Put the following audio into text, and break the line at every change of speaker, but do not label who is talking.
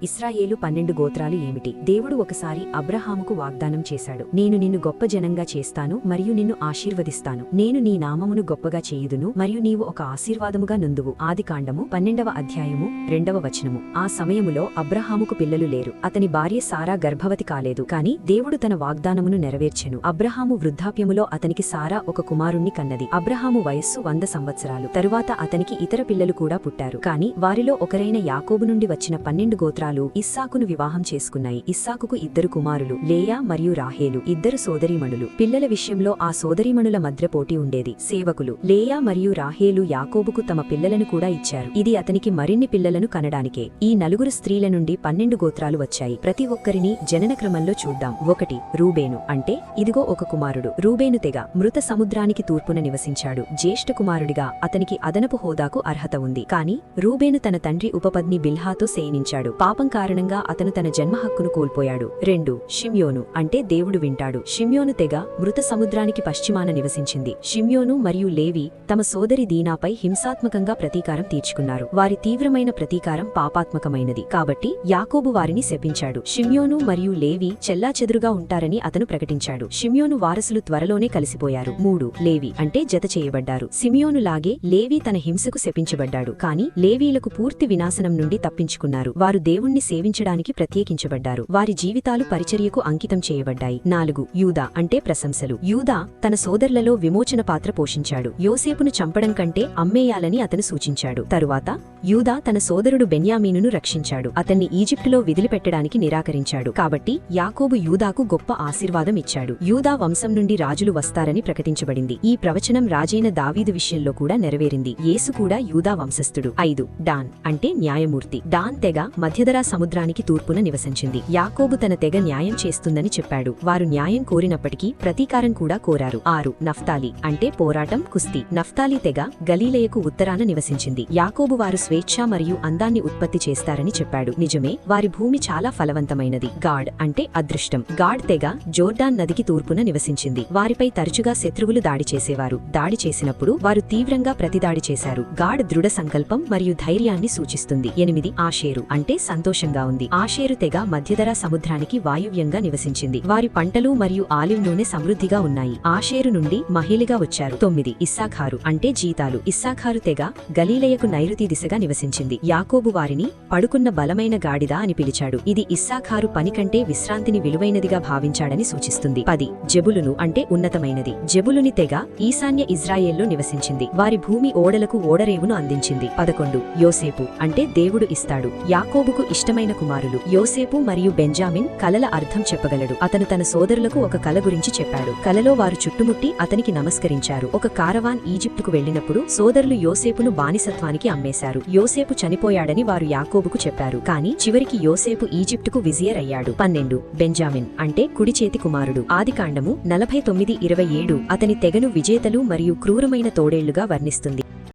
ఇశ్రాయేలు 12 గోత్రాలు ఏమిటి? దేవుడు ఒకసారి అబ్రహాముకు వాగ్దానం చేశాడు. నేను నిన్ను గొప్ప జనంగా చేస్తాను మరియు నిన్ను ఆశీర్వదిస్తాను. నేను నీ నామమును గొప్పగా చేయుదును మరియు నీవు ఒక ఆశీర్వాదముగా నుందువు. ఆదికాండము 12వ అధ్యాయము 2వ వచనము. ఆ సమయములో అబ్రహాముకు పిల్లలు లేరు. అతని భార్య సారా గర్భవతి కాలేదు. కాని దేవుడు తన వాగ్దానమును నెరవేర్చెను. అబ్రహాము వృద్ధాప్యములో అతనికి సారా ఒక కుమారుణ్ణి కన్నది. అబ్రహాము వయస్సు 100 సంవత్సరాలు. తరువాత అతనికి ఇతర పిల్లలు కూడా పుట్టారు. కాని వారిలో ఒకరైన యాకోబు నుండి వచ్చిన 12 గోత్రాలు ఇస్సాకును వివాహం చేసుకున్నాయి. ఇస్సాకుకు 2 కుమారులు, లేయా మరియు రాహేలు, 2 సోదరీమణులు. పిల్లల విషయంలో ఆ సోదరీమణుల మధ్య పోటీ ఉండేది. సేవకులు లేయా మరియు రాహేలు యాకోబుకు తమ పిల్లలను కూడా ఇచ్చారు. ఇది అతనికి మరిన్ని పిల్లలను కనడానికే. ఈ 4 స్త్రీల నుండి 12 గోత్రాలు వచ్చాయి. ప్రతి ఒక్కరిని జనన క్రమంలో చూద్దాం. 1 రూబేను. అంటే ఇదిగో ఒక కుమారుడు. రూబేను తెగ మృత సముద్రానికి తూర్పున నివసించాడు. జ్యేష్ఠ కుమారుడిగా అతనికి అదనపు హోదాకు అర్హత ఉంది. కాని రూబేను తన తండ్రి ఉపపత్ని బిల్హాతో శయనించాడు. పాపం కారణంగా అతను తన జన్మ హక్కును కోల్పోయాడు. 2 షిమ్యోను. అంటే దేవుడు వింటాడు. షిమ్యోను తెగ మృత సముద్రానికి పశ్చిమాన నివసించింది. షిమ్యోను మరియు లేవి తమ సోదరి దీనాపై హింసాత్మకంగా ప్రతీకారం తీర్చుకున్నారు. వారి తీవ్రమైన ప్రతీకారం పాపాత్మకమైనది. కాబట్టి యాకోబు వారిని శపించాడు. షిమ్యోను మరియు లేవి చెల్లాచెదురుగా ఉంటారని అతను ప్రకటించాడు. షిమ్యోను వారసులు త్వరలోనే కలిసిపోయారు. 3 లేవి. అంటే జత చేయబడ్డారు. సిమియోను లాగే లేవి తన హింసకు శపించబడ్డాడు. కాని లేవీలకు పూర్తి వినాశనం నుండి తప్పించుకున్నారు. వారు దేవుణ్ణి సేవించడానికి ప్రత్యేకించబడ్డారు. వారి జీవితాలు పరిచర్యకు అంకితం చేయబడ్డాయి. 4 యూదా. అంటే ప్రశంసలు. యూదా తన సోదరులలో విమోచన పాత్ర పోషించాడు. యోసేపును చంపడం కంటే అమ్మేయాలని అతను సూచించాడు. తరువాత యూదా తన సోదరుడు బెన్యామీనును రక్షించాడు. అతన్ని ఈజిప్టులో విదిలిపెట్టడానికి నిరాకరించాడు. కాబట్టి యాకోబు యూదాకు గొప్ప ఆశీర్వాదం ఇచ్చాడు. యూదా వంశం నుండి రాజులు వస్తారని ప్రకటించబడింది. ఈ ప్రవచనం రాజైన దావీదు విషయంలో కూడా నెరవేరింది. యేసు కూడా యూదా వంశస్థుడు. 5 డాన్. అంటే న్యాయమూర్తి. డాన్ తెగ మధ్యధరా సముద్రానికి తూర్పున నివసించింది. యాకోబు తన తెగ న్యాయం చేస్తుందని చెప్పాడు. వారు న్యాయం కోరినప్పటికీ ప్రతీకారం కూడా కోరారు. 6 నఫ్తాలి. అంటే పోరాటం, కుస్తీ. నఫ్తాలి తెగ గలీలయకు ఉత్తరాన నివసించింది. యాకోబు వారు స్వేచ్ఛ మరియు అందాన్ని ఉత్పత్తి చేస్తారని చెప్పాడు. నిజమే, వారి భూమి చాలా ఫలవంతమైనది. గాడ్. అంటే అదృష్టం. గాడ్ తెగ జోర్డాన్ నదికి తూర్పున నివసించింది. వారిపై తరచుగా శత్రువులు దాడి చేసేవారు. దాడి చేసినప్పుడు వారు తీవ్రంగా ప్రతిదాడి చేశారు. గాడ్ దృఢ సంకల్పం మరియు ధైర్యాన్ని సూచిస్తుంది. 8 ఆషేరు. అంటే సంతోషంగా ఉంది. ఆషేరు తెగ మధ్యధరా సముద్రానికి వాయువ్యంగా నివసించింది. వారి పంటలు మరియు ఆలివ్ నూనె సమృద్ధిగా ఉన్నాయి. ఆషేరు నుండి మహిళగా వచ్చారు. 9 ఇస్సాఖారు. అంటే జీతాలు. ఇస్సాఖారు తెగ గలీలయకు నైరుతి దిశగా నివసించింది. యాకోబు వారిని పడుకున్న బలమైన గాడిద అని పిలిచాడు. ఇది ఇస్సాఖారు పని కంటే విశ్రాంతిని విలువైనదిగా భావించాడని సూచిస్తుంది. 10 జెబులును. అంటే ఉన్నతమైనది. జెబులుని తెగ ఈశాన్య ఇజ్రాయెల్లో నివసించింది. వారి భూమి ఓడలకు ఓడరేవును అందించింది. 11 యోసేపు. అంటే దేవుడు ఇస్తాడు. యాకోబుకు ఇష్టమైన కుమారులు యోసేపు మరియు బెంజామిన్. కలల అర్థం చెప్పగలడు. అతను తన సోదరులకు ఒక కల గురించి చెప్పాడు. కలలో వారు చుట్టుముట్టి అతనికి నమస్కరించారు. ఒక కారవాన్ ఈజిప్టుకు వెళ్లినప్పుడు సోదరులు యోసేపును బానిసత్వానికి అమ్మేశారు. యోసేపు చనిపోయాడని వారు యాకోబుకు చెప్పారు. కాని చివరికి యోసేపు ఈజిప్టుకు విజియర్ అయ్యాడు. 12 బెంజామిన్. అంటే కుడి చేతి కుమారుడు. ఆదికాండము 49:27 అతని తెగను విజేతలు మరియు క్రూరమైన తోడేళ్లుగా వర్ణిస్తుంది.